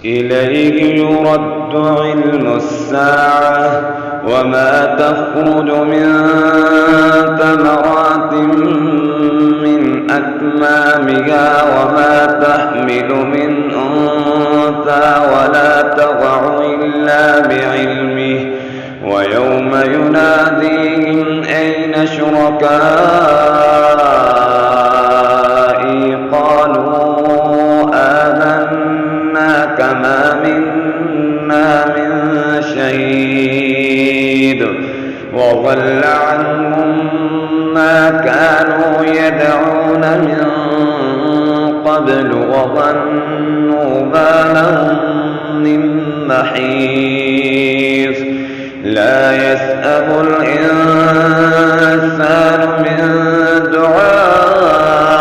إليه يرد علم الساعة وما تخرج من ثمرات من أكمامها وما تحمل من أنثى ولا تضع إلا بعلمه ويوم يناديهم أين شركائي قالوا آذنا كما منا من شهيد وضل عنهم ما كانوا يدعون من قبل وظنوا ما لهم من محيص لا يسأم الإنسان من دعاء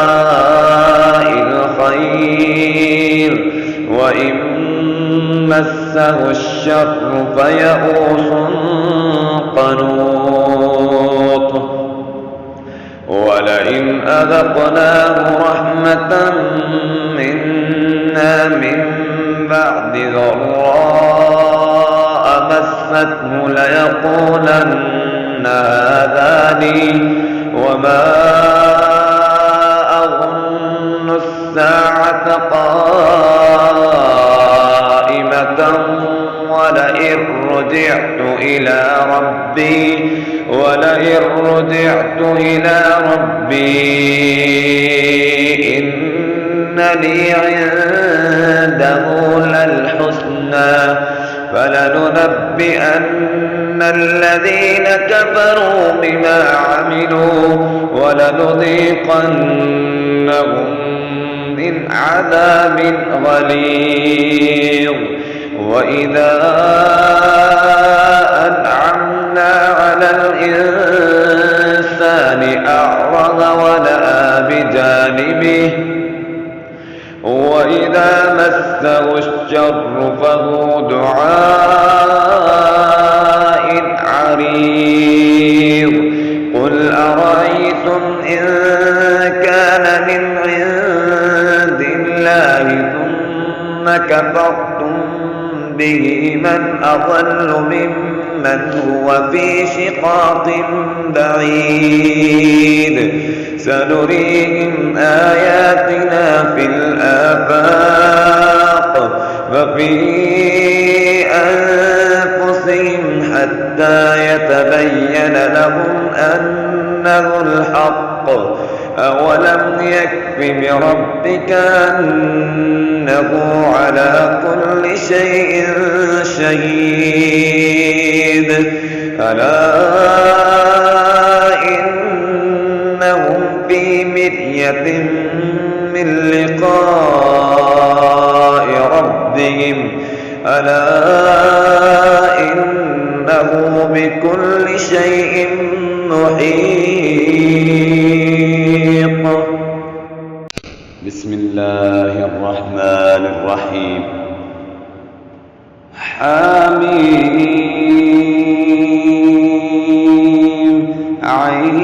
الخير وإن مسه الشر فيئوس قنوط ولئن أذقناه رحمة منا من بعد ضراء مسته ليقولن هذا لي وما أظن الساعة قائمة ولئن رجعت إلى ربي إن لي عنده للحسنى فلننبئن الذين كفروا بما عملوا ولنذيقنهم من عذاب غليظ وإذا أنعمنا على الإنسان أعرض ونأى بجانبه وإذا مسه الشر فذو دعاء عريض قل أرأيتم إن كان من عند الله ثم كفرتم به من أضل ممن هو في شقاق بعيد سنريهم آياتنا في الآفاق وفي أنفسهم حتى يتبين لهم أنه الحق أولم يكف بربك أنه على كل شيء شهيد ألا إنهم في مرية من لقاء ربهم ألا إنه بكل شيء محيط. بسم الله الرحمن الرحيم. حميم عين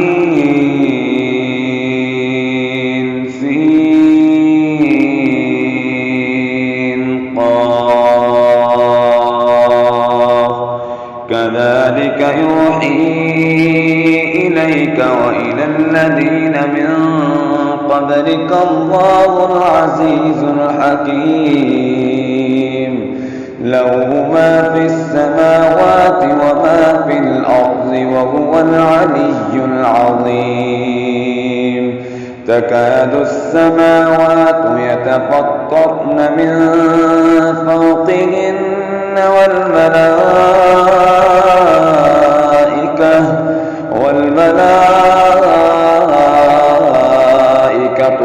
سين قاف كذلك يوحي إليك وإلى الذين من قبلك الله العزيز الحكيم له ما في السماوات وما في الأرض وهو العلي العظيم تكاد السماوات يتفطرن من فوقهن والملائكة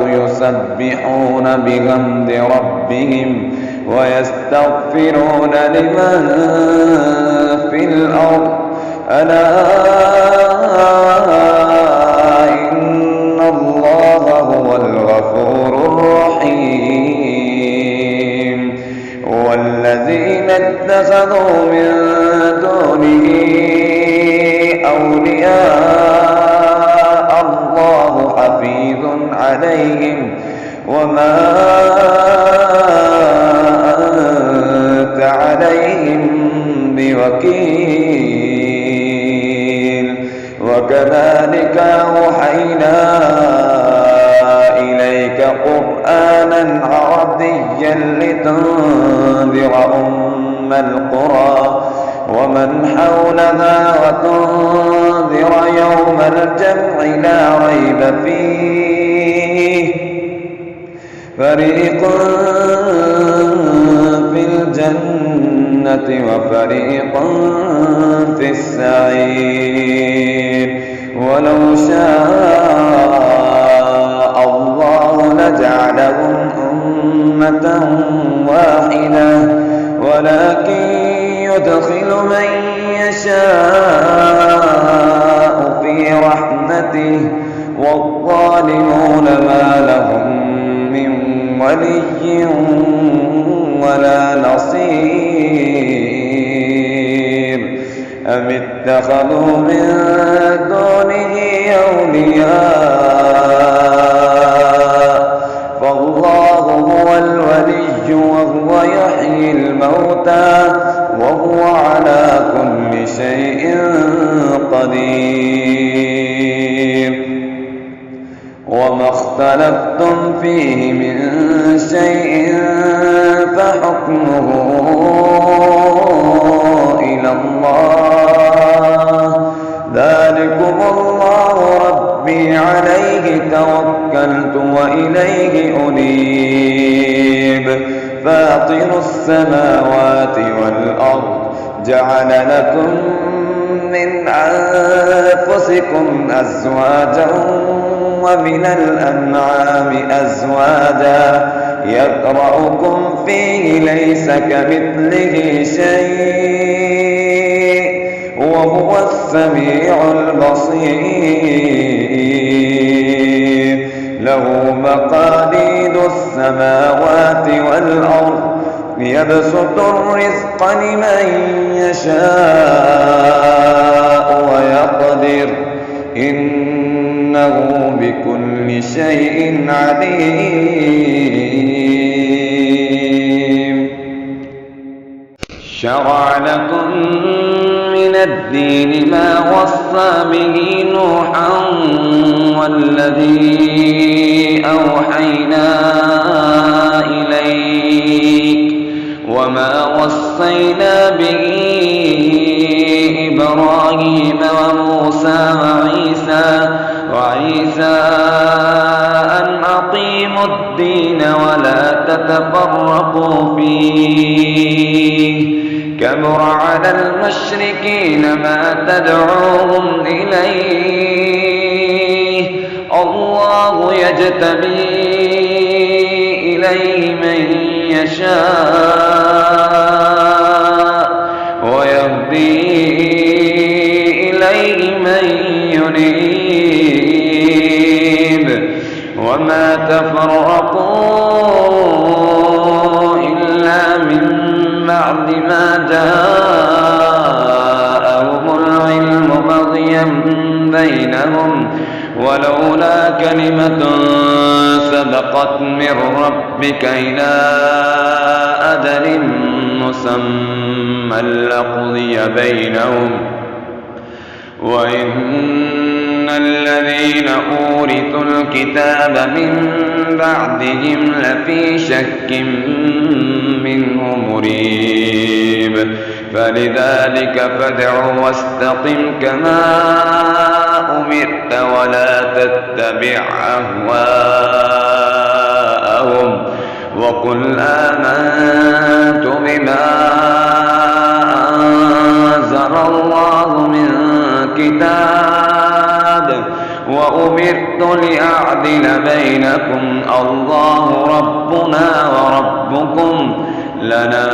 يسبحون بحمد ربهم ويستغفرون لمن في الأرض ألا إن الله هو الغفور الرحيم والذين اتخذوا من دونه أولياء الله حفيظ عليهم وما لتنذر أم القرى ومن حولها وتنذر يوم الجمع لا ريب فيه فريق في الجنة وفريق في السعير ولو شاء الله لجعلهم أمة واحدة ولكن يدخل من يشاء في رحمته والظالمون ما لهم من ولي ولا نصير أم اتخذوا من دونه أولياء فالله هو الولي وهو يحيي الموتى وهو على كل شيء قدير وما اختلفتم فيه من شيء فحكمه إلى الله ذلكم الله ربي عليه توكلت وإليه أنيب فاطر السماوات والأرض جعل لكم من أنفسكم أزواجا ومن الأنعام أزواجا يذرأكم فيه ليس كمثله شيء وهو السميع البصير له مقاليد السماوات والأرض يبسط الرزق لمن يشاء ويقدر إنه بكل شيء عليم شرع لكم من الدين ما وصى به نوحا والذي أوحينا إليك وما وصينا به إبراهيم وموسى وعيسى أن أقيموا الدين ولا تتفرقوا فيه كبر على المشركين ما تدعوهم إليه الله يجتبي إليه من يشاء ويهدي إليه من ينيب وما تفرقوا إلا من بعد ما جاءهم العلم بغيا بينهم ولولا كلمة سبقت من ربك إلى أجل مسمى لقضي بينهم وإن الذين أورثوا الكتاب من بعدهم لفي شك منه مريب فلذلك فادع واستقم كما أمرت ولا تتبع أهواءهم وقل آمنت بما أنزل الله من كتاب وأمرت لأعدل بينكم الله ربنا وربكم لنا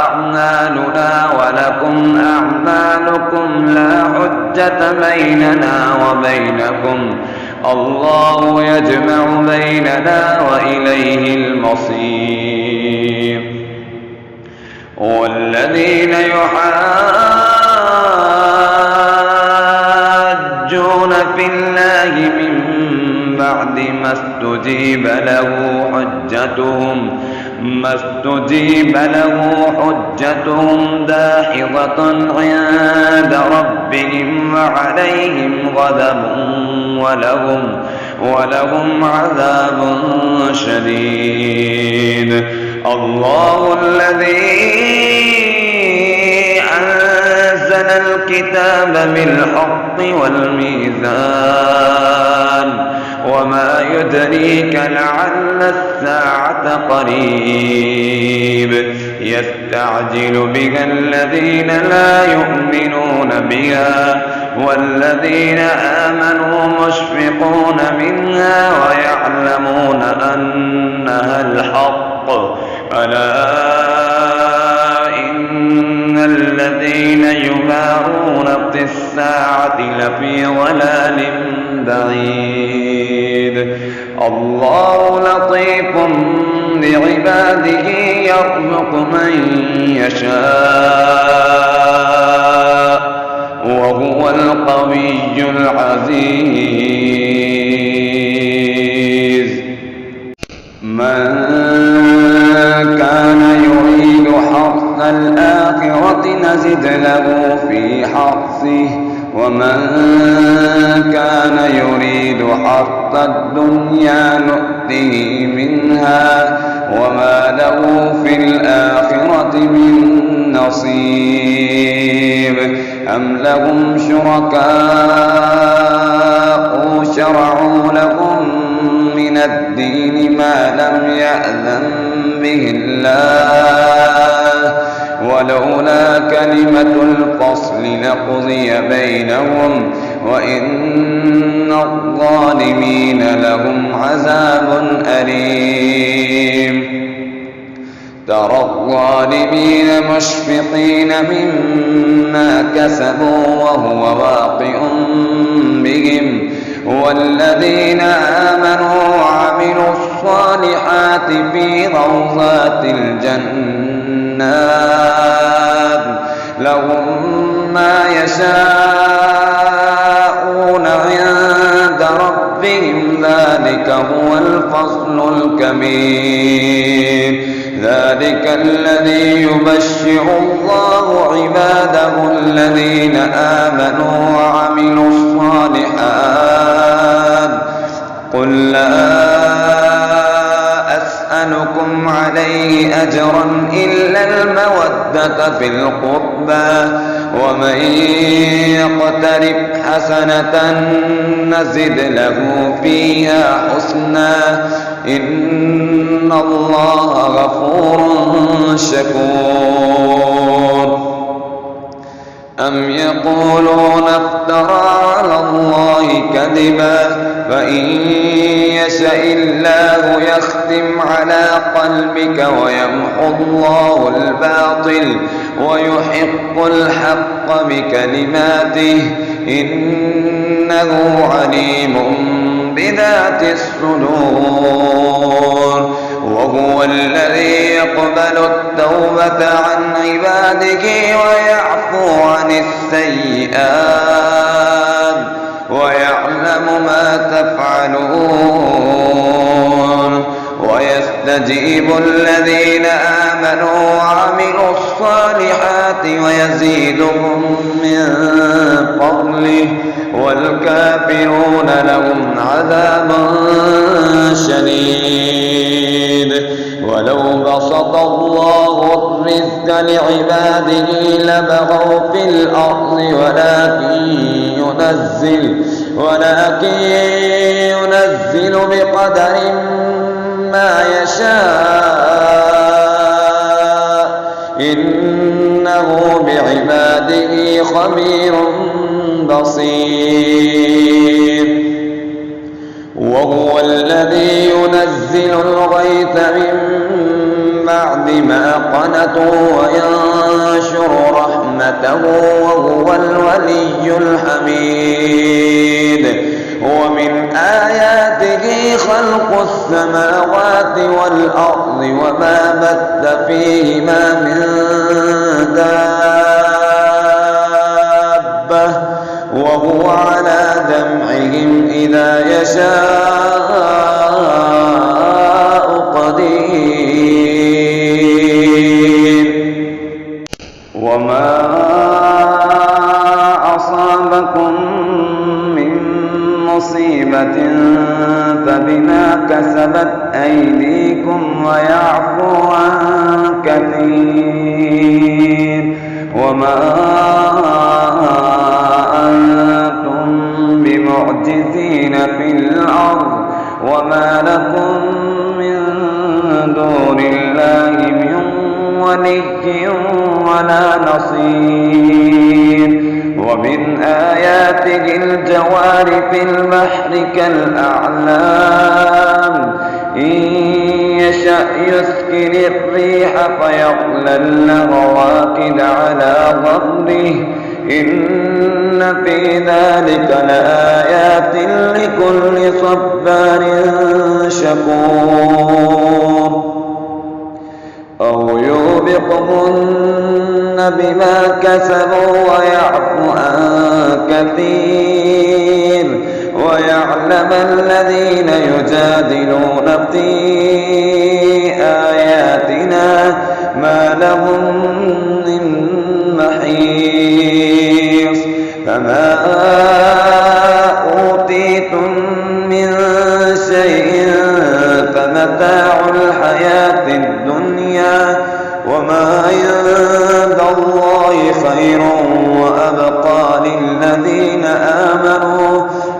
أعمالنا ولكم أعمالكم لا حجة بيننا وبينكم الله يجمع بيننا وإليه المصير والذين يحاجون في الله من بعد ما استجيب له حجتهم داحضة عند ربهم وعليهم غضب ولهم عذاب شديد. الله الذي أنزل الكتاب بالحق والميزان وما يدريك لعل الساعة قريب يستعجل بها الذين لا يؤمنون بها والذين آمنوا مشفقون منها ويعلمون أنها الحق ألا إن الذين يمارون في الساعة لفي ضلال بعيد. الله لطيف بعباده يرزق من يشاء وهو القوي العزيز. من كان يريد حرث الآخرة نزد له في حرثه ومن كان يريد حرث الدنيا نؤته منها وما له في الآخرة من نصيب. أم لهم شركاء شرعوا لهم من الدين ما لم يأذن به الله ولولا كلمة الفصل لقضي بينهم وإن الظالمين لهم عذاب أليم. ترى الظالمين مشفقين مما كسبوا وهو واقع بهم والذين آمنوا وعملوا الصالحات في روضات الجنات لهم ما يشاءون عند ربهم ذلك هو الفصل الكبير. ذلك الذي يبشر الله عباده الذين آمنوا وعملوا الصالحات. قل لا أسألكم عليه أجرا إلا المودة في القربى ومن يقترف حسنة نزد له فيها حسنا إن الله غفور شكور. أم يقولون افترى على الله كذبا فإن يشاء الله يختم على قلبك ويمحو الله الباطل ويحق الحق بكلماته إنه عليم بذات الصدور. وهو الذي يقبل التوبة عن عباده ويعفو عن السيئات ويعلم ما تفعلون ويستجيب الذين آمنوا وعملوا الصالحات ويزيدهم من فضله والكافرون لهم عذاب شديد. ولو بسط الله الرزق لعباده لبغوا في الأرض ولكن ينزل بقدر ما يشاء إنه بعباده خبير بصير. وهو الذي ينزل الغيث من بعد ما قنطوا وينشر رحمته وهو الولي الحميد. ومن آياته خلق السماوات والأرض وما بث فيهما من دابة وهو على جمعهم إذا يشاء قدير. وما أصابكم من مصيبة كثير وما أنتم بمعجزين في الأرض وما لكم من دون الله من ولي ولا نصير ومن آياته الجوار في البحر كالأعلام إن يشأ يسكن الريح فيظللن رواكد على ظهره إن في ذلك لآيات لكل صبار شكور أو يوبقهن بما كسبوا ويعفو عن كثير ويعلم الذين يجادلون في آياتنا ما لهم من محيص فما أوتيتم من شيء فمتاع الحياة الدنيا وما عند الله خير وأبقى للذين آمنوا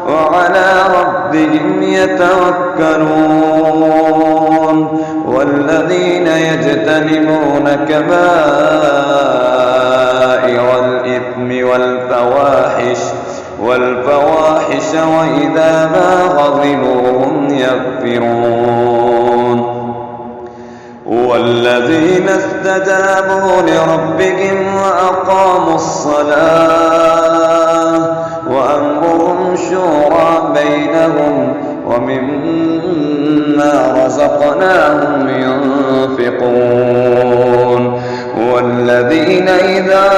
وعلى ربهم يتوكلون والذين يجتنبون كبائر الإثم والفواحش وإذا ما غضبوا هم يغفرون والذين استجابوا لربهم وأقاموا الصلاة وأمرهم شورى بينهم ومما رزقناهم ينفقون والذين إذا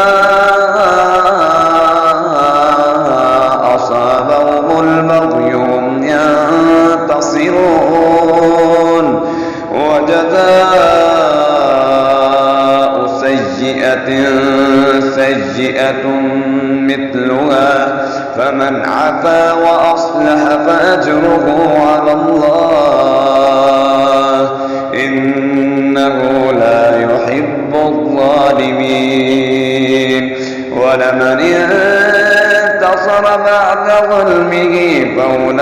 أصابهم البغي هم ينتصرون وجزاء سيئة مثلها فمن عفا وأصلح فأجره على الله إنه لا يحب الظالمين ولمن انتصر بعد ظلمه فأولئك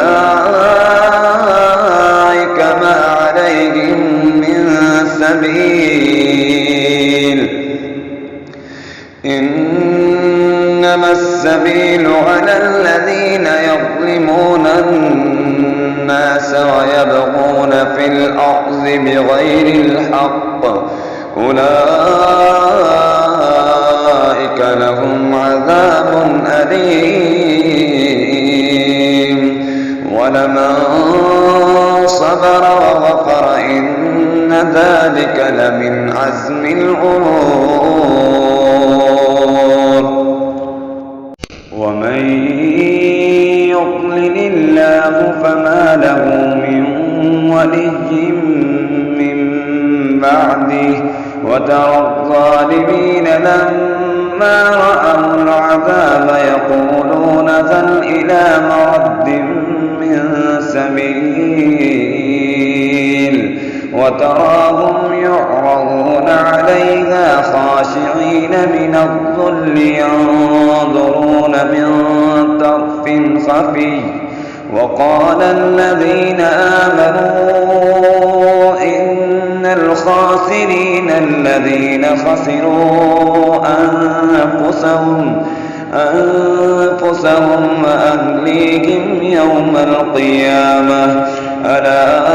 ما عليهم من سبيل إنما السبيل على الذين يظلمون الناس ويبغون في الأرض بغير الحق أولئك لهم عذاب أليم ولمن صبر وغفر إن ذلك لمن عزم الأمور ومن يضلل الله فما له من ولي من بعده وترى الظالمين لما رأوا العذاب يقولون هل إلى مرد من سبيل وتراهم يعرضون عليها خاشعين من الذل ينظرون من طرف خفي وقال الذين آمنوا إن الخاسرين الذين خسروا أنفسهم وأهليهم يوم القيامة ألا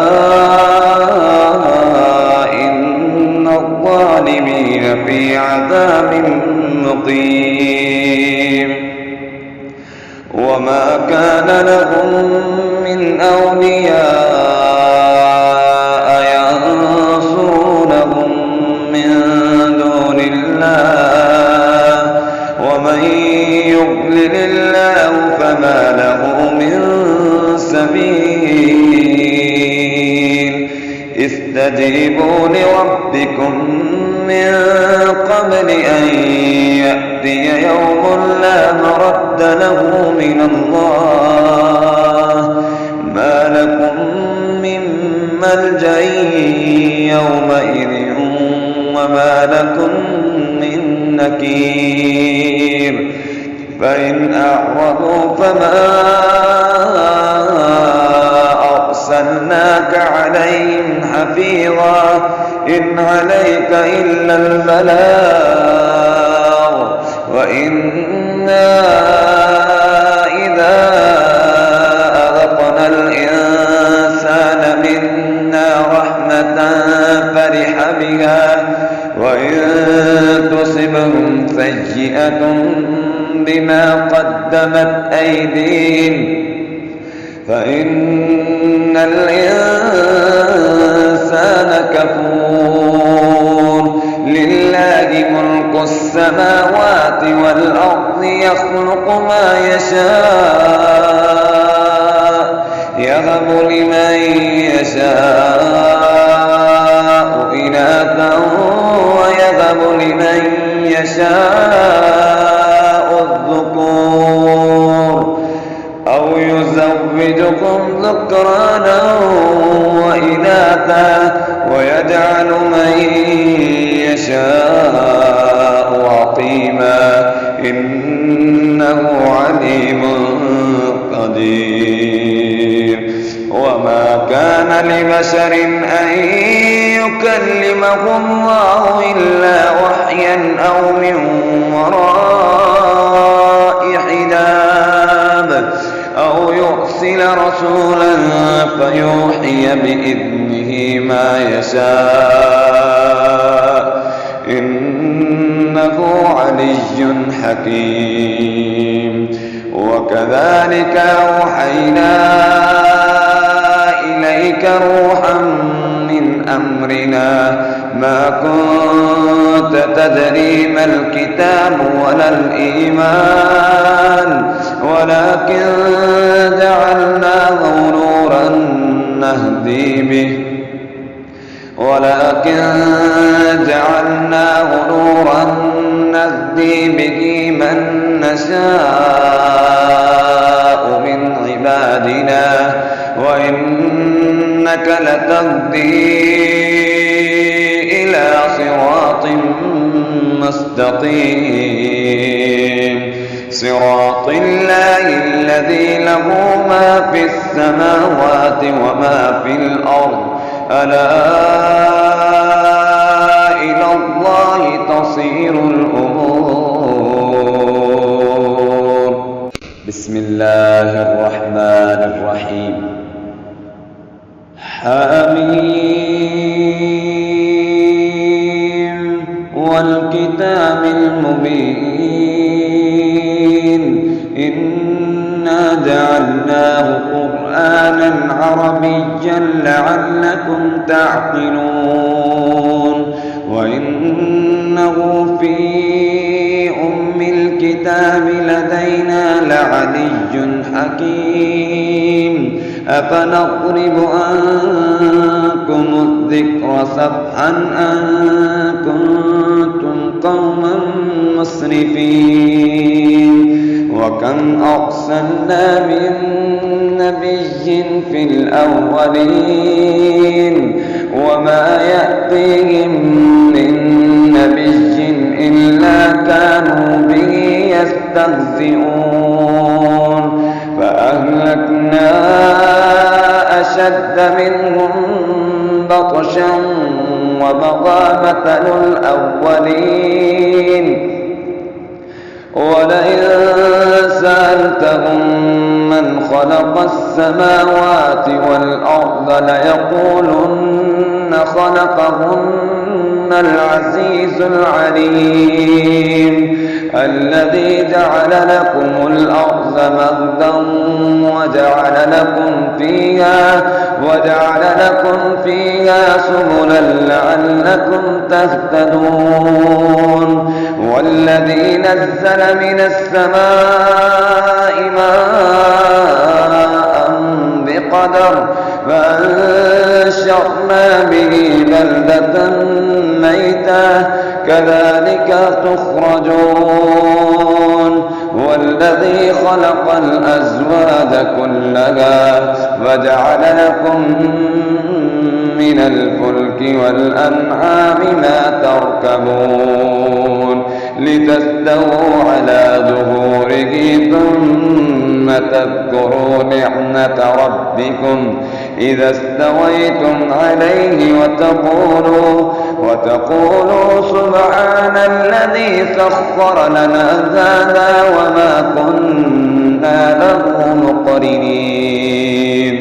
إن الظالمين في عذاب مقيم وما كان لهم من أولياء ينصرونهم من دون الله ومن يضلل الله فما له من سبيل استجيبوا لربكم من قبل أن يأتي يوم لا مرد له من الله ما لكم من ملجأ يومئذ وما لكم من نكير فإن أعرضوا فما أرسلناك عليهم حفيظا إن عليك إلا البلاغ وإنا إذا أذقنا الإنسان منا رحمة فرح بها وإن تصبهم سيئة بما قدمت أيديهم فإن الإنسان كفور لله ملك السماوات والأرض يخلق ما يشاء يهب لمن يشاء إناثا ويهب لمن يشاء الذكور أو يزوجكم ذكرانا وإناثا ويجعل من يشاء عقيما إنه عليم قدير وما كان لبشر أن يكلمه الله إلا وحيا أو من وراء حجاب أو يرسل رسولا فيوحي بإذنه ما يشاء إنه علي حكيم وكذلك أوحينا إليك روحا من أمرنا ما كنت تدري ما الكتاب ولا الإيمان ولكن جعلناه نورا نهدي به من نشاء من عبادنا وإنك لتهدي إلى صراط مستقيم صراط الله الذي له ما في السماوات وما في الأرض ألا إلى الله تصير الأمور بسم الله الرحمن الرحيم حميم والكتاب المبين إنا جعلناه قرآنا عربيا لعلكم تعقلون وإنه في أم الكتاب لدينا لعلي حكيم أفنضرب عنكم الذكر صفحا أن كنتم قوما مسرفين وكم أرسلنا من نبي في الأولين وما يأتيهم من نبي إلا كانوا به يستهزئون فأهلكنا أشد منهم بطشا ومضى مثل الأولين ولئن سألتهم من خلق السماوات والأرض ليقولن خلقهن العزيز العليم الذي جعل لكم الأرض مهدا وجعل لكم فيها سبلا لعلكم تهتدون والذي نزل من السماء ماء بقدر فأنشرنا به بلدة ميتا كذلك تخرجون والذي خلق الأزواج كلها وجعل لكم من الفلك والأنعام ما تركبون لتستووا على ظهوره ثم تذكروا نعمة ربكم إذا استويتم عليه وتقولوا سبحان الذي سخر لنا هذا وما كنا له مقرنين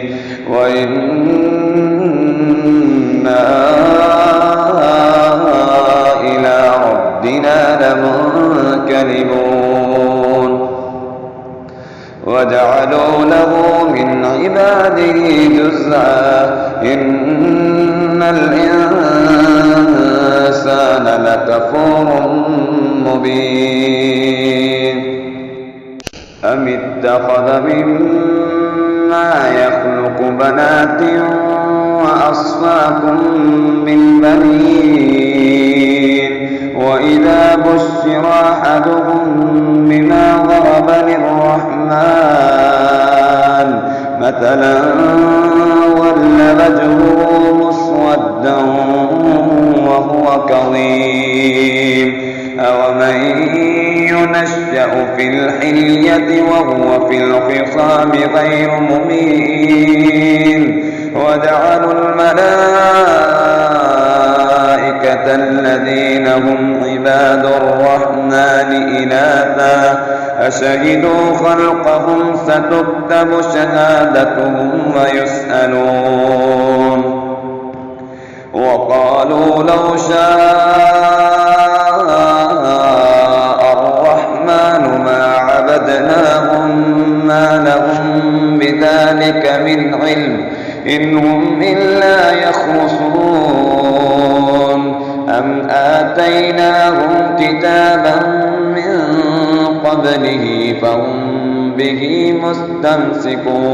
وإنا إلى ربنا لمنقلبون وجعلوا له من عباده جزءا إن الإنسان لكفور مبين أم اتخذ مما يخلق بنات وأصفاكم بالبنين وإذا بشر أحدهم بما ضرب للرحمن مثلا ظل وجهه مسودا وهو كظيم أومن ينشأ في الحلية وهو في الخصام غير مبين وجعلوا الملائكة الذين هم عباد الرحمن إناثا أشهدوا خلقهم ستكتب شهادتهم ويسألون وقالوا لو شاء الرحمن ما عبدناهم ما لهم بذلك من علم إن هم إلا يخرصون أم آتيناهم كتابا من قبله فهم به مستمسكون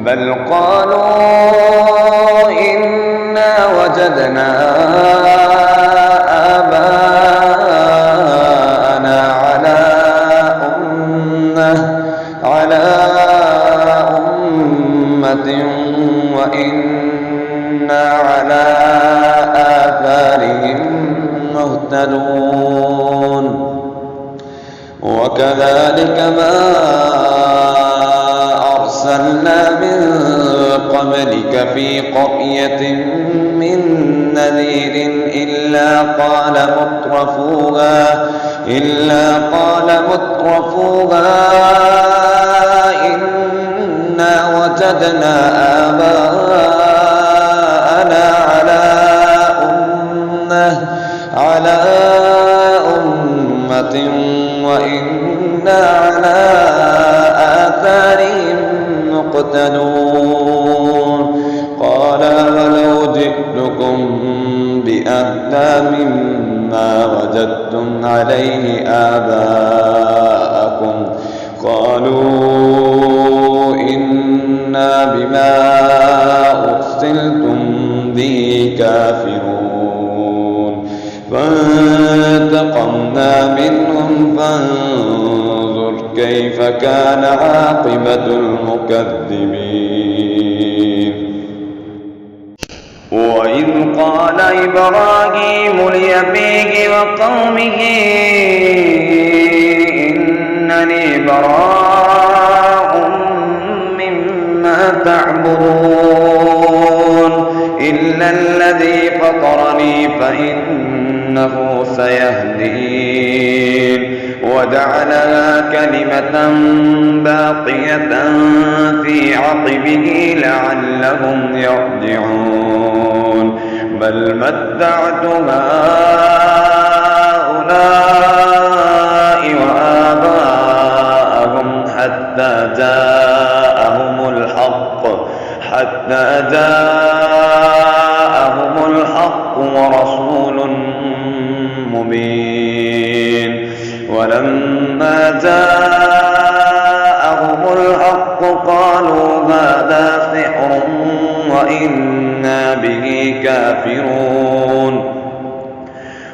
بل قالوا إنا وجدنا آباءنا على أمة وإنا على آثارهم مهتدون وكذلك ما أرسلنا من قبلك في قرية من نذير إلا قال مترفوها إنا وجدنا آباءنا على أمة وإنا على آثارهم مقتدون قال ولو جئتكم بأهدى مما وجدتم عليه آباءكم قالوا إنا بما أرسلتم به كافرون فانتقمنا منهم فانظر كيف كان عاقبة المكذبين وإذ قال إبراهيم لأبيه وقومه إنني براء مما تعبدون إلا الذي فطرني فإنه سيهدين وجعلها كلمة باقية في عقبه لعلهم يرجعون بل متعت هؤلاء وآباءهم حتى جاءهم الحق ورسول مبين ولما جاءهم الحق قالوا هذا سحر وإنا به كافرون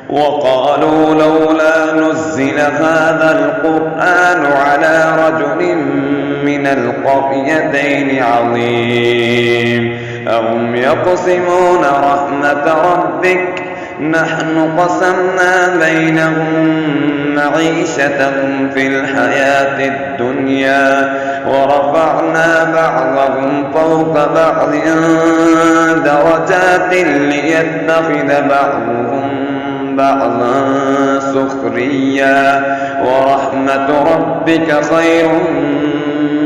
وقالوا لولا نزل هذا القرآن على رجل من القريتين عظيم أهم يقسمون رحمة ربك نحن قسمنا بينهم معيشتهم في الحياة الدنيا ورفعنا بعضهم فوق بعض درجات ليتخذ بعضهم بعضا سخريا ورحمة ربك خير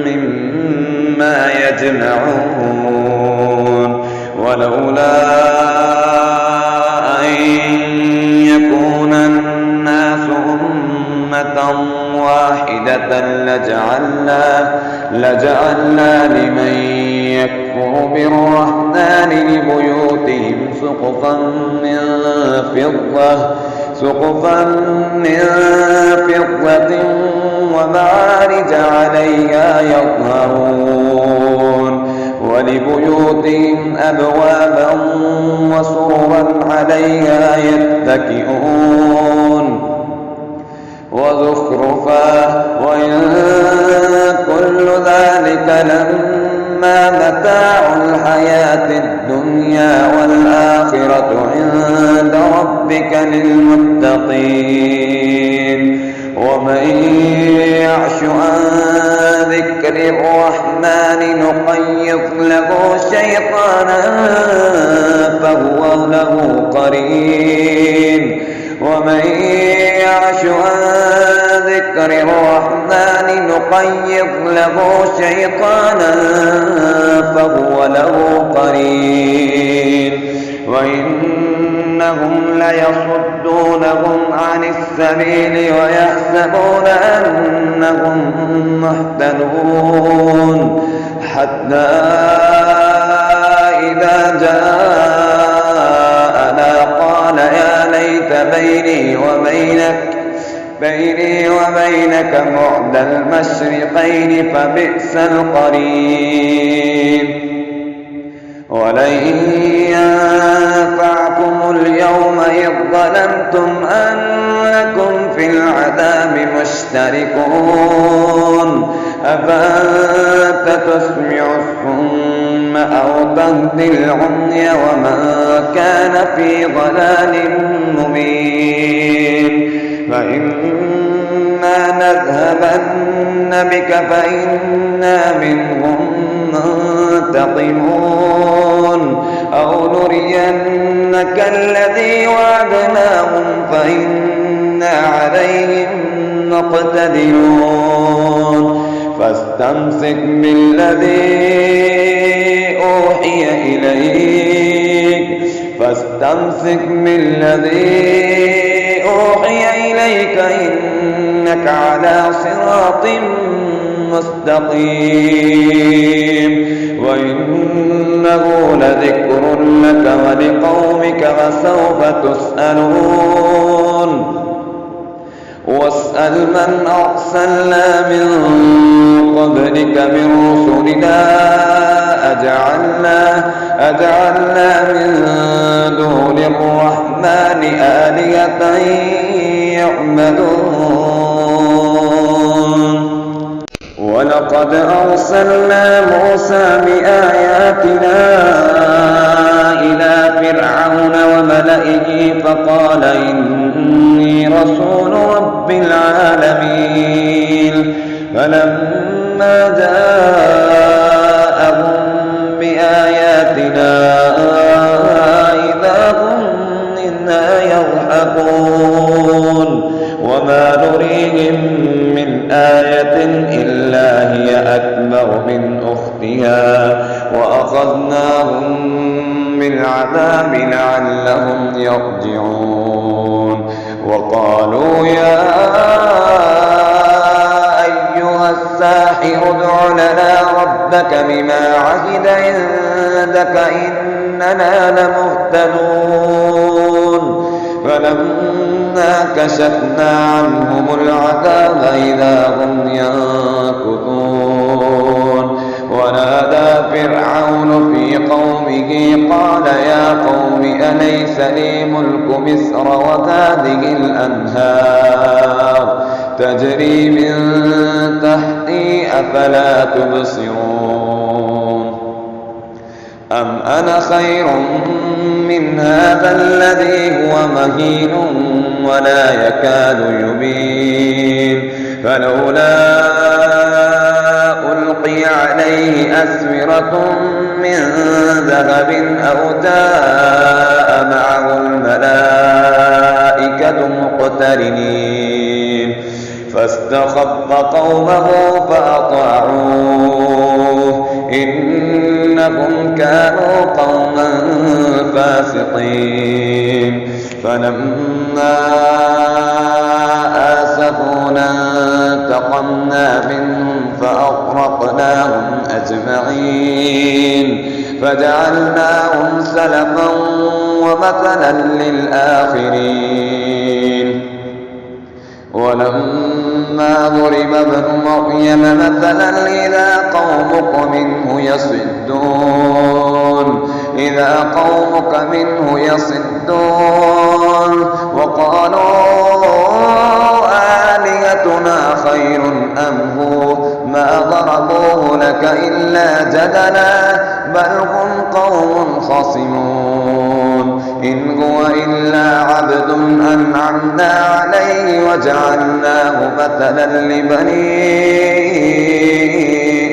مما يجمعون ولولا أن يكون الناس أمة واحدة لجعلنا لمن يكفر بالرحمن لبيوتهم سقفا من فضة ومعارج عليها يظهرون ولبيوتهم أبوابا وسررا عليها يتكئون وزخرفا وإن كل ذلك لما متاع الحياة الدنيا والآخرة عند ربك للمتقين ومن يعش عن ذكر الرحمن نقيض له شيطانا فهو له قرين ومن يعش عن ذكر الرحمن نقيض له شيطانا فهو له قرين وإنهم ليصدونهم عن السبيل ويحسبون أنهم مهتدون حتى إذا جاءنا قال يا ليت بيني وبينك بعد المشرقين فبئس القرين ولن ينفعكم اليوم إذ ظلمتم أنكم في العذاب مشتركون أفأنت تسمع الصم أو تهدي العمي ومن كان في ضلال مبين فإما نذهبن بك فإنا منهم منتقمون أو نرينك الذي وعدناهم فإنا عليهم مقتدرون فاستمسك بالذي أوحي إليك إنك على صراط مستقيم وإنه لذكر لك ولقومك وسوف تسألون واسأل من أرسلنا من قبلك من رسلنا أجعلنا من دون الرحمن آلهة يعبدون ولقد أرسلنا موسى بآياتنا إلى فرعون وملئه فقال إني رسول رب العالمين فلما جاءهم بآياتنا إذا هم منها يضحكون وما نريهم من آية إلا هي أكبر من أختها وأخذناهم بالعذاب لعلهم يرجعون وقالوا يا أيها الساحر ادع لنا ربك بما عهد عندك إننا لمهتدون فلما كشفنا عنهم العذاب إذا هم ينكثون ونادى فرعون في قومه قال يا قوم أليس لي ملك مصر وهذه الأنهار تجري من تحتي أفلا تبصرون أم أنا خير من هذا الذي هو مهين ولا يكاد يبين فلولا ألقي عليه أسورة من ذهب أو جاء معه الملائكة مقترنين فاستخف قومه فأطاعوه إنهم كانوا قوما فاسقين فلما آسفونا انتقمنا منهم فأغرقناهم أجمعين فجعلناهم سلفا ومثلا للآخرين ولما ضرب ابن مريم مثلا إذا قومك منه يصدون وقالوا آلهتنا خير أم هو ما ضربوه لك إلا جدلا بل هم قوم خصمون إن هو إلا عبد أنعمنا عليه وجعلناه مثلا لبني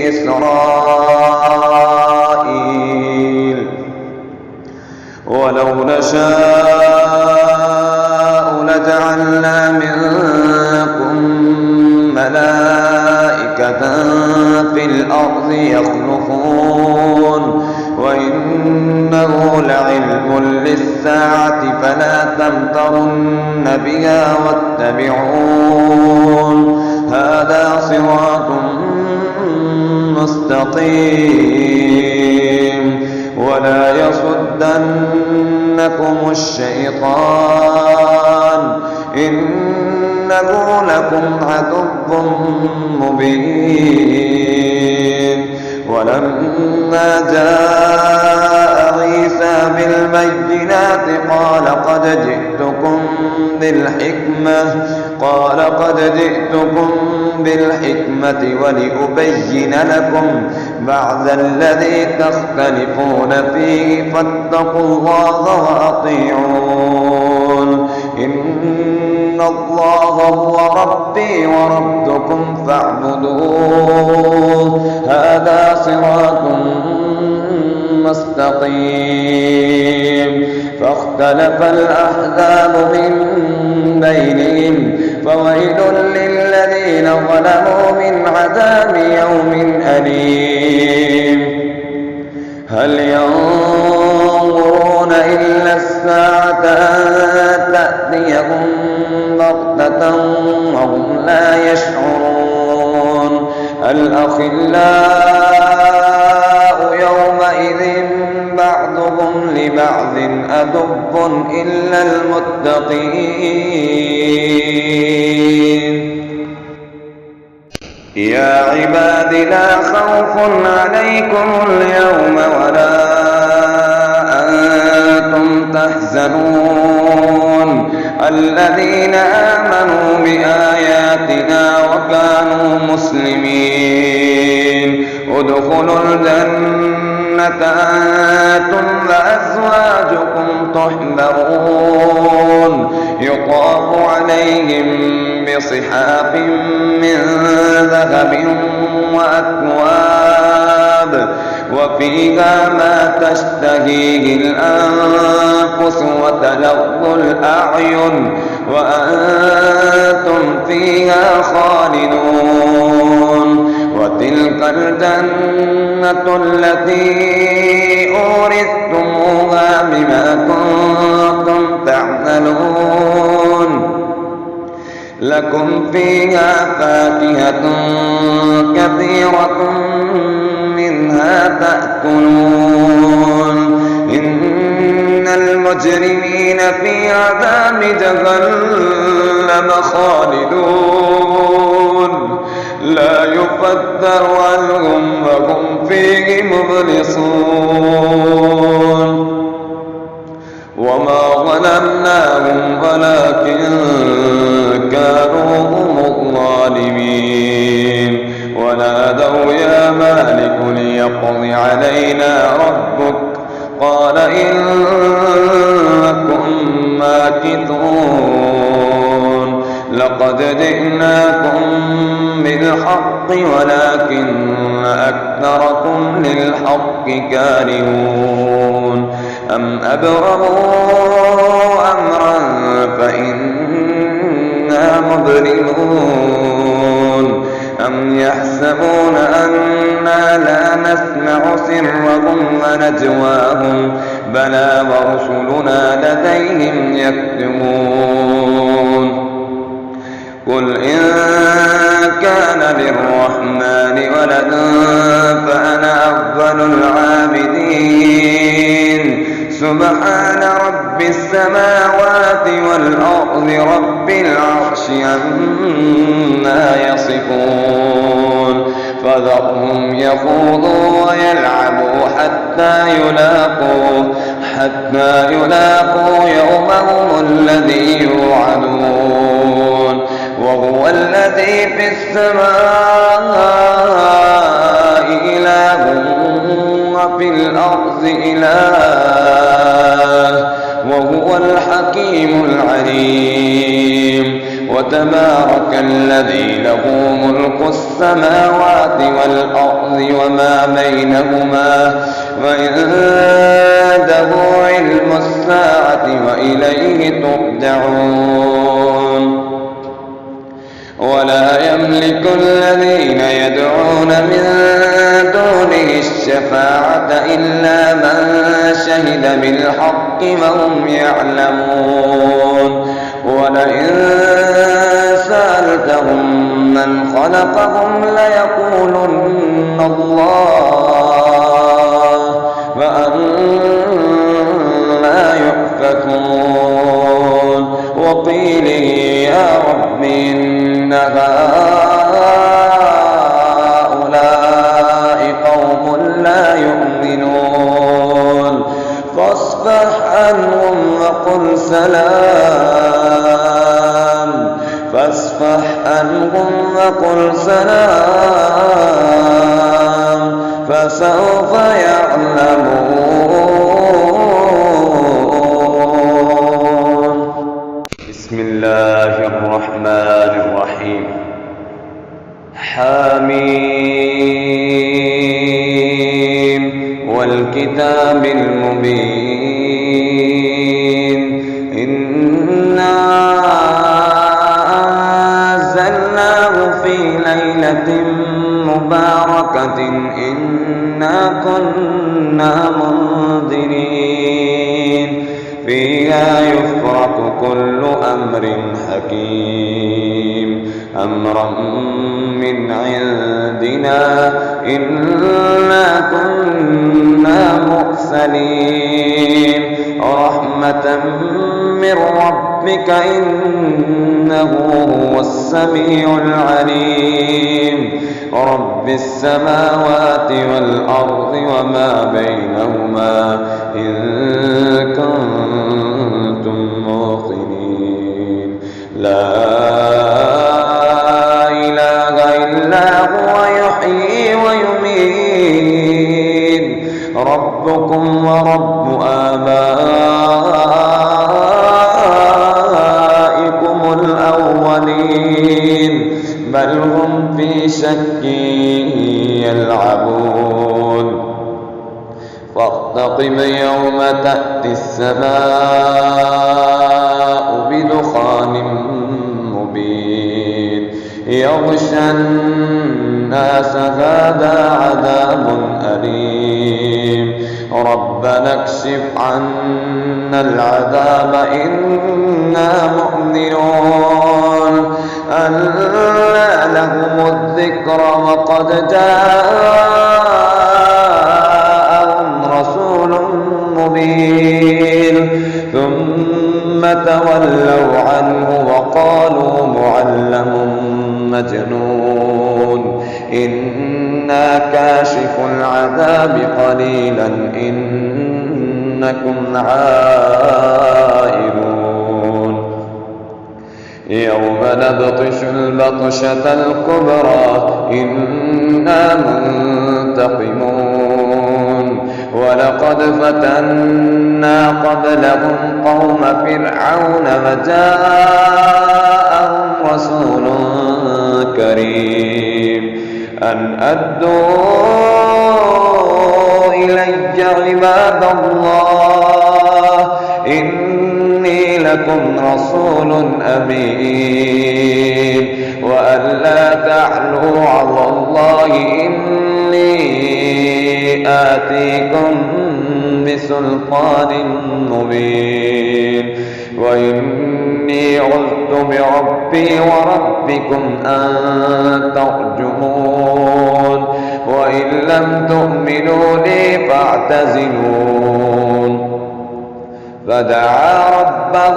إسرائيل ولو نشاء لجعلنا منكم ملائكة في الأرض يخلفون وإنه لعلم للساعة فلا تمترن بها واتبعون هذا صراط مستقيم ولا يصدنكم الشيطان إنه لكم عدو مبين ولما جاء عيسى بالبينات قال قد جئتكم بالحكمة ولأبين لكم بعض الذي تختلفون فيه فاتقوا الله وأطيعون إن الله هو ربي وربكم فاعبدوه هذا صراط مستقيم فاختلف الأحزاب من بينهم فويل للذين ظلموا من عذاب يوم أليم هل ينظرون إلا الساعة أن تأتيهم بغتة وهم لا يشعرون الأخلاء يومئذ بعضهم لبعض عدو إلا المتقين يا عباد لا خوف عليكم اليوم ولا أنتم تحزنون الذين آمنوا بآياتنا وكانوا مسلمين ادخلوا الجنة أنتم وأزواجكم تحبرون يطاف عليهم بصحاف من ذهب وأكواب وفيها ما تشتهيه الأنفس وتلظ الأعين وأنتم فيها خالدون وتلك الجنة التي أورثتموها بما كنتم تعملون لكم فيها فاكهة كثيرة منها تأكلون إن المجرمين في عذاب جهنم خالدون لا يفتر عنهم وهم فيه مبلسون وما ظلمناهم ولكن كانوا هم الظالمين ونادوا يا مالك ليقض علينا ربك قال إنكم ماكثون لقد جئناكم بالحق ولكن أكثركم للحق كارهون أم أبرموا أمرا فإنا مبرمون أم يحسبون أنا لا نسمع سرهم ونجواهم بلى ورسلنا لديهم يكتبون قل إن كان للرحمن ولد فأنا أول العابدين سبحان رب السماوات والأرض رب العرش عما يصفون فذرهم يخوضوا ويلعبوا حتى يلاقوا يومهم الذي يوعدون وهو الذي في السماء إله وفي الأرض إله وهو الحكيم العليم وتبارك الذي له ملك السماوات والأرض وما بينهما وعنده علم الساعة وإليه ترجعون ولا يملك الذين يدعون من دونه الشفاعة إلا من شهد بالحق وهم يعلمون ولئن سألتهم من خلقهم ليقولن الله فأنى يؤفكون وقيله يا رب إن هؤلاء قوم لا يؤمنون فاصفح عنهم وقل سلام فسوف يعلمون. بسم الله الرحمن الرحيم. حميم والكتاب المبين إنا أنزلناه في ليلة مباركة إنا كنا منذرين فيها يفرق كل أمر حكيم أمرا من عندنا إنا كنا مرسلين رحمة من ربك إنه هو السميع العليم رب السماوات والأرض وما بينهما إن كنتم موقنين لا إله إلا هو يحيي ويميت ربكم ورب آبائكم الأولين بل هم في شك يلعبون فارتقب يوم تأتي السماء بدخان مبين يغشى الناس هذا عذاب أليم ربنا اكشف عنا العذاب إنا مؤمنون أنى لهم الذكر وقد جاءهم رسول مبين ثم تولوا عنه وقالوا معلم مجنون إنا كاشف العذاب قليلا إنكم عائدون يوم نبطش البطشة الكبرى إنا منتقمون ولقد فتنا قبلهم قوم فرعون وجاءهم رسول كريم أن أدوا إلي عباد الله إني لكم رسول أمين وأن لا تعلوا على الله إني آتيكم بسلطان مبين وإني عذت بربي وربكم أن ترجمون وإن لم تؤمنوا لي فاعتزلون فدعا ربه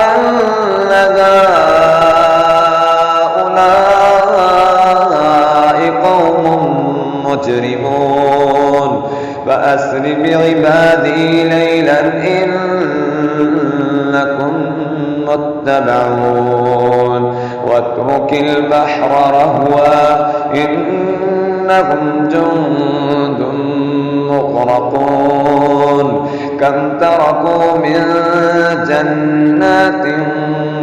أن هؤلاء قوم مجرمون فأسر بعبادي ليلا إنكم متبعون واترك البحر رهوا إنهم جند مغرقون كم تركوا من جنات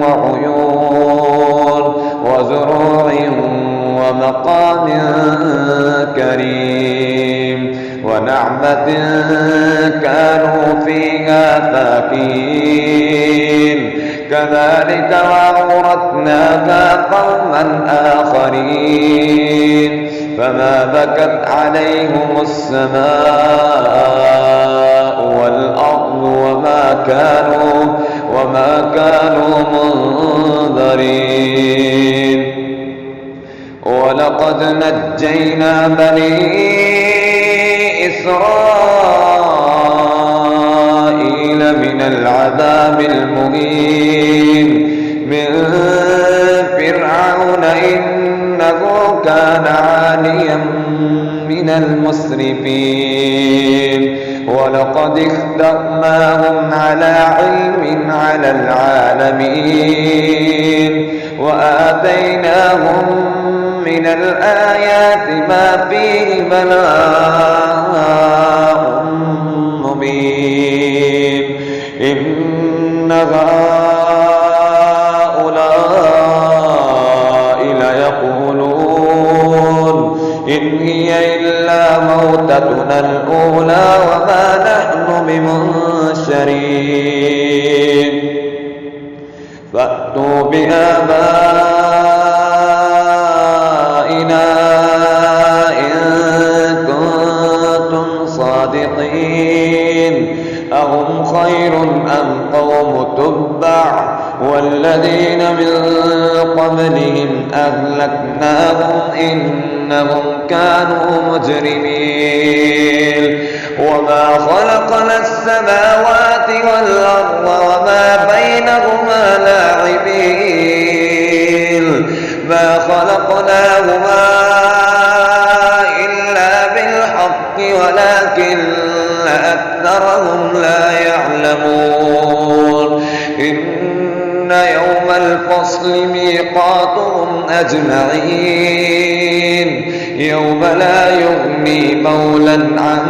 وعيون وزروع ومقام كريم ونعمة كانوا فيها فاكهين كذلك وأورثناها قوما آخرين فما بكت عليهم السماء والأرض وما كانوا منذرين ولقد نجينا بني إسرائيل من العذاب المهين من فرعون إنه كان عاليا من المسرفين ولقد اخترناهم على علم على العالمين وآتيناهم من الآيات ما فيه بلاء مبين إن هؤلاء ليقولون إن هي إلا موتتنا الأولى وما نحن بمنشرين فأتوا بآبائنا إن كنتم صادقين أهم خير أم قوم تبع والذين من قبلهم أهلكناهم إنهم كانوا مجرمين وما خلقنا السماوات والأرض وما بينهما لاعبين ما خلقناهما إلا بالحق ولكن أكثرهم لا يعلمون إن يوم الفصل ميقاتهم أجمعين يوم لا يغني مولا عن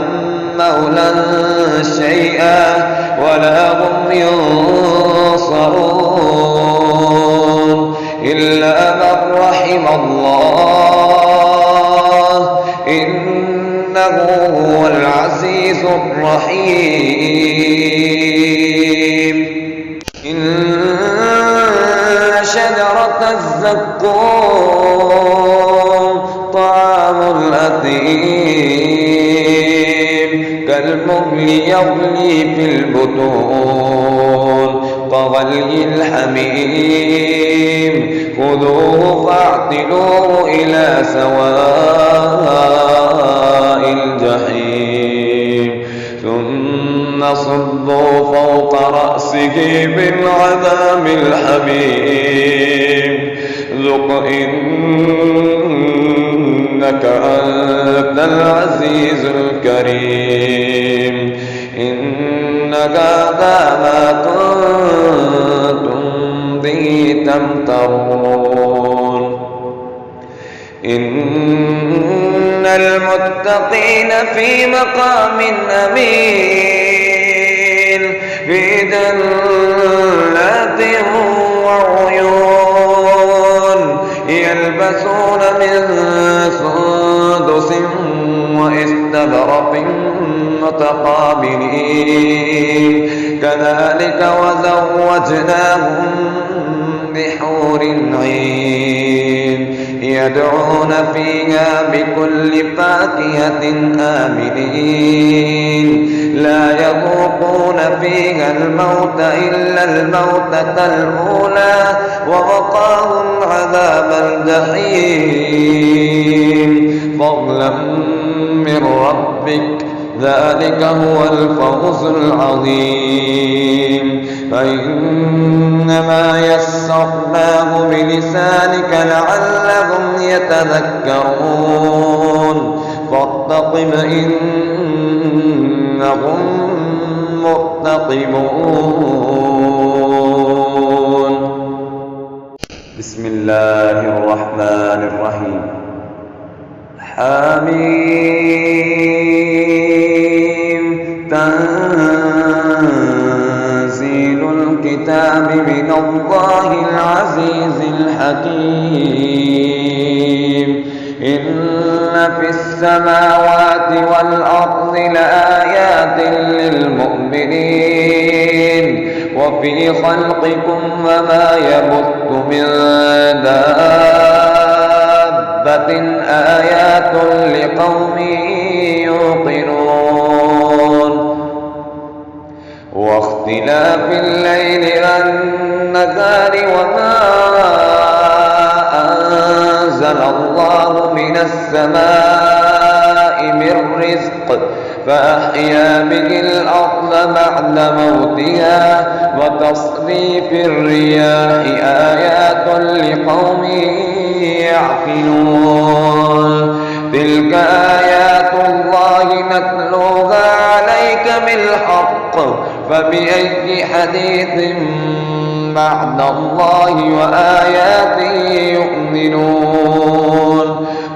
مولا شيئا ولا هم ينصرون إلا من رحم الله إنه هو العزيز الرحيم إن شجرة الزقوم طعام الأثيم كالمهل يغلي في البطون كغلي الحميم خذوه فاعتلوه إلى سواء الجحيم ثم صبوا فوق رأسه من عذاب الحميم ذق إنك أنت العزيز الكريم إن هذا ما كنتم به تمترون إن المتقين للمتقين في مقام أمين في جنات وعيون يلبسون من سندس واستبرق متقابلين كذلك وزوجناهم بحور عين يدعون فيها بكل فاكهة آمنين لا يذوقون فيها الموت إلا الموتة الأولى ووقاهم عذاب الجحيم فضلا من ربك ذلك هو الفوز العظيم فإنما يسرناه بلسانك لعلهم يتذكرون فارتقب إنهم مرتقبون. بسم الله الرحمن الرحيم. حميم تنزيل الكتاب من الله العزيز الحكيم إن في السماوات والأرض لآيات للمؤمنين وفي خلقكم وما يبث من دابة آيات لقوم يوقنون واختلاف الليل والنهار وما أنزل الله من السماء من رزق فأحيا به الأرض بعد موتها وتصريف الرياح آيات لقوم يعقلون تلك آيات الله نتلوها عليك بالحق فبأي حديث بعد الله وآياته يؤمنون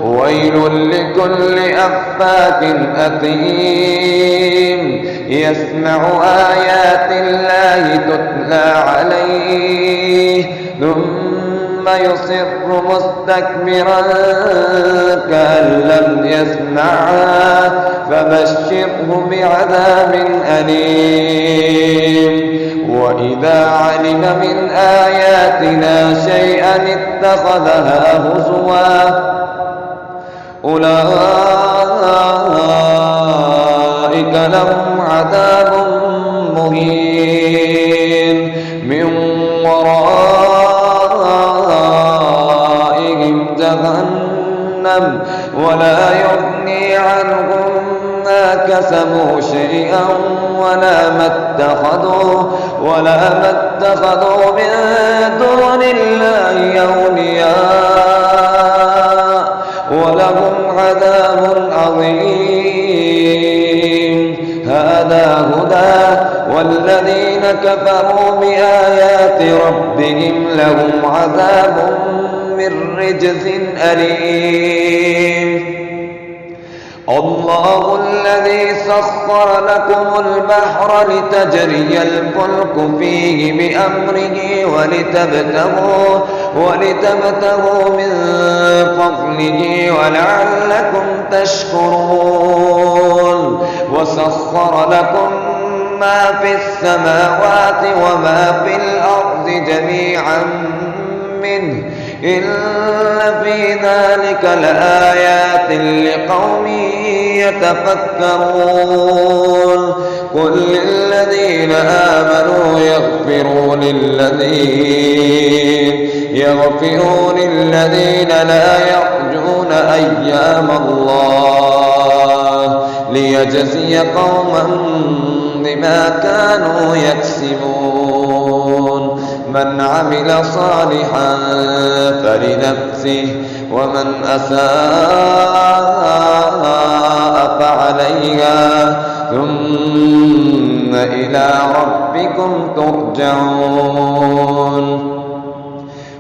ويل لكل أفاك أثيم يسمع آيات الله تتلى عليه ثم يصر مستكبرا كأن لم يسمعها فبشره بعذاب أليم وإذا علم من آياتنا شيئا اتخذها هزوا أولئك لهم عذاب مهين من ورائهم جهنم ولا يغني عنهم ما كسبوا شيئا ولا ما اتخذوا من دون الله أولياء ولهم عذاب عظيم هذا هدى والذين كفروا بآيات ربهم لهم عذاب من رجز أليم الله الذي سخر لكم البحر لتجري الفلك فيه بأمره ولتبتغوا من فضله ولعلكم تشكرون وسخر لكم ما في السماوات وما في الأرض جميعا منه إن في ذلك لآيات لقوم يتفكرون قل للذين آمنوا يغفروا للذين لا يرجون أيام الله ليجزي قوما بما كانوا يكسبون من عمل صالحا فلنفسه ومن أساء فعليها ثم إلى ربكم ترجعون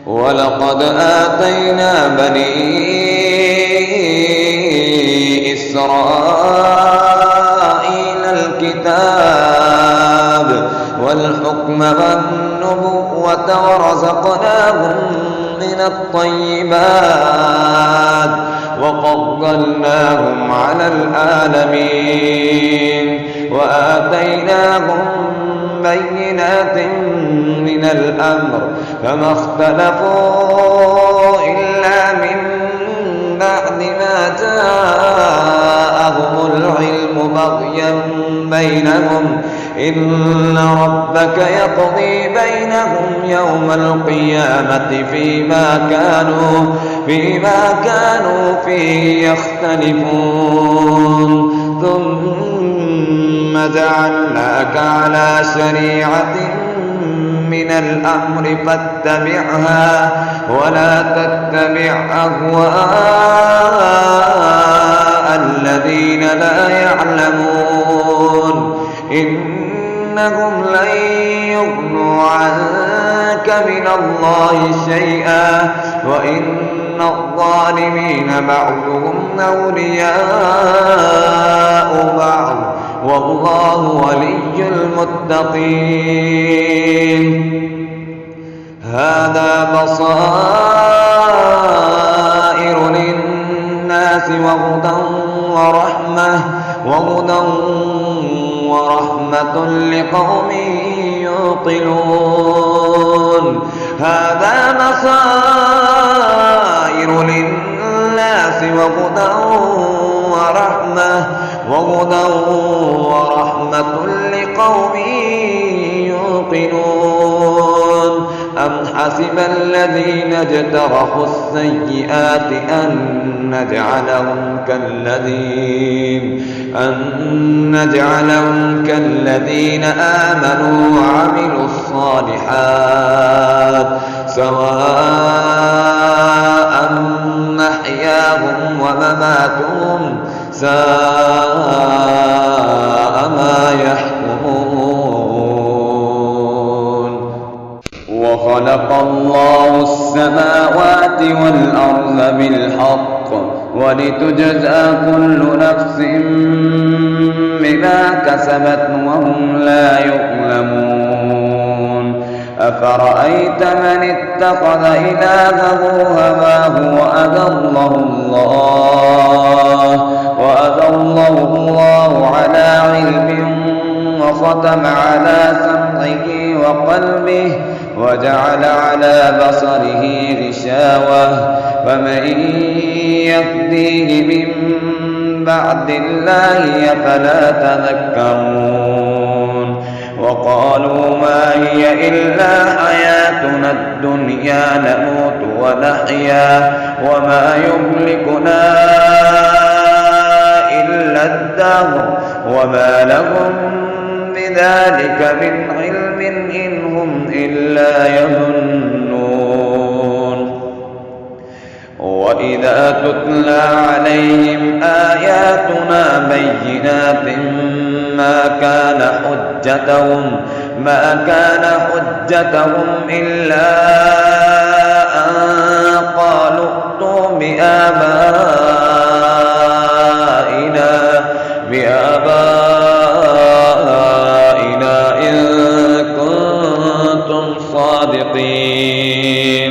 ولقد آتينا بني إسرائيل إسرائيل الكتاب والحكم والنبوة ورزقناهم من الطيبات وفضلناهم على العالمين وآتيناهم بينات من الأمر فما اختلفوا إلا من بعد ما جاءهم العلم بغيا بينهم إن ربك يقضي بينهم يوم القيامة فيما كانوا فيه يختلفون ثم جعلناك على شريعة من الأمر فاتبعها ولا تتبع أهواء الذين لا يعلمون إنهم لن يغنوا عنك من الله شيئا وإن الظالمين بعضهم أولياء بعض والله ولي المتقين هذا بصائر للناس وهدى ورحمة لقوم يوقنون هذا بصائر للناس وهدى ورحمة لقوم يوقنون أم حسب الذين اجترحوا السيئات أن نجعلهم كالذين آمنوا وعملوا الصالحات سواء محياهم ومماتهم ساء ما يحكمون وخلق الله السماوات والأرض بالحق ولتجزى كل نفس بما كسبت وهم لا يظلمون أفرأيت من اتخذ إلهه هواه وأضله الله على علم وختم على سمعه وقلبه وجعل على بصره غشاوة فمن يهديه من بعد الله فلا تذكرون وقالوا ما هي إلا حياتنا الدنيا نموت ونحيا وما يهلكنا إلا الدهر وما لهم بذلك من علم إن هم إلا يظنون وإذا تتلى عليهم آياتنا بينات ما كان حجتهم إلا أن قالوا ائتوا بآبائنا إن كنتم صادقين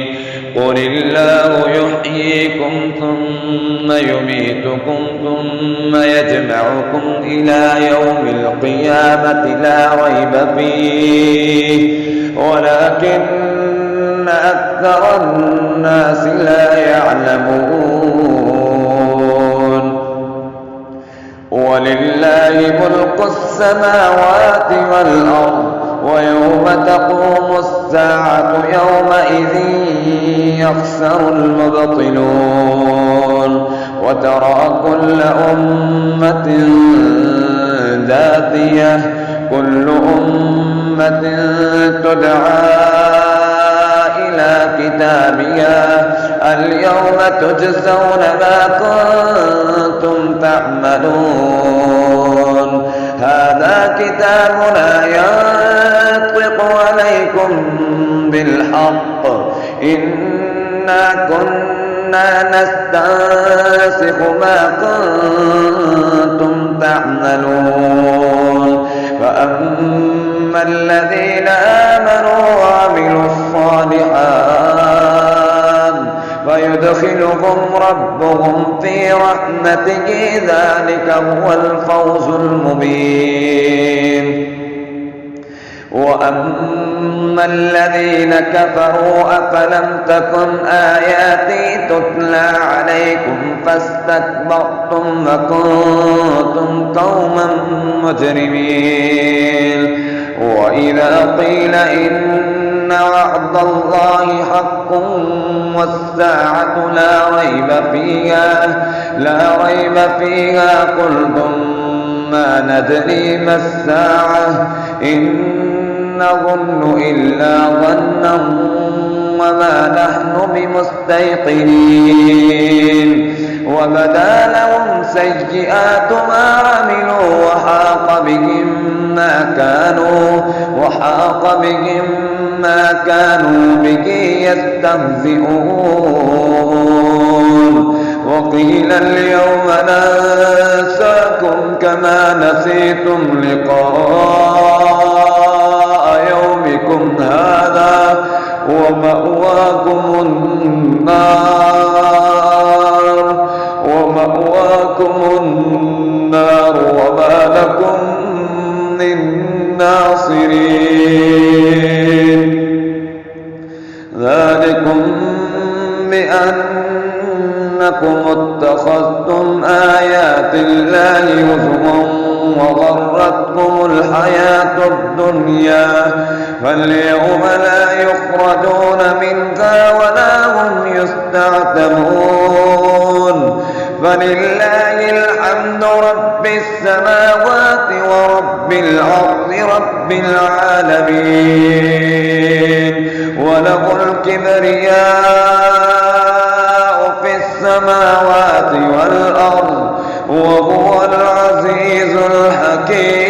قل الله يحييكم ثم يميتكم ثم يجمعكم إلى يوم القيامة لا ريب فيه ولكن أكثر الناس لا يعلمون ولله ملك السماوات والأرض ويوم تقوم الساعة يومئذ يخسر المبطلون وترى كل أمة جاثية كل أمة تدعى إلى كتابها اليوم تجزون ما كنتم تعملون هذا كتابنا ينطق عليكم بالحق إنا كنا إنا نستنسخ ما كنتم تعملون فأما الذين آمنوا وعملوا الصالحات فيدخلهم ربهم في رحمته ذلك هو الفوز المبين وأما الذين كفروا أفلم تكن آياتي تتلى عليكم فاستكبرتم وكنتم قوما مجرمين وإذا قيل إن وعد الله حق والساعة لا ريب فيها قلتم ما ندري ما الساعة إن نظن إلا ظنا وما نحن بمستيقنين وبدا لهم سيئات ما عملوا وحاق بهم ما كانوا به يستهزئون وقيل اليوم ننساكم كما نسيتم لقاء يومكم هذا ومأواكم النار وما لكم من ناصرين ذلكم بأنكم اتخذتم آيات الله هزوا وغرتكم الحياة الدنيا فاليوم لا يخرجون منها ولا هم يستعتبون فلله الحمد رب السماوات ورب الأرض رب العالمين وله الكبرياء في السماوات والأرض وهو العزيز الحكيم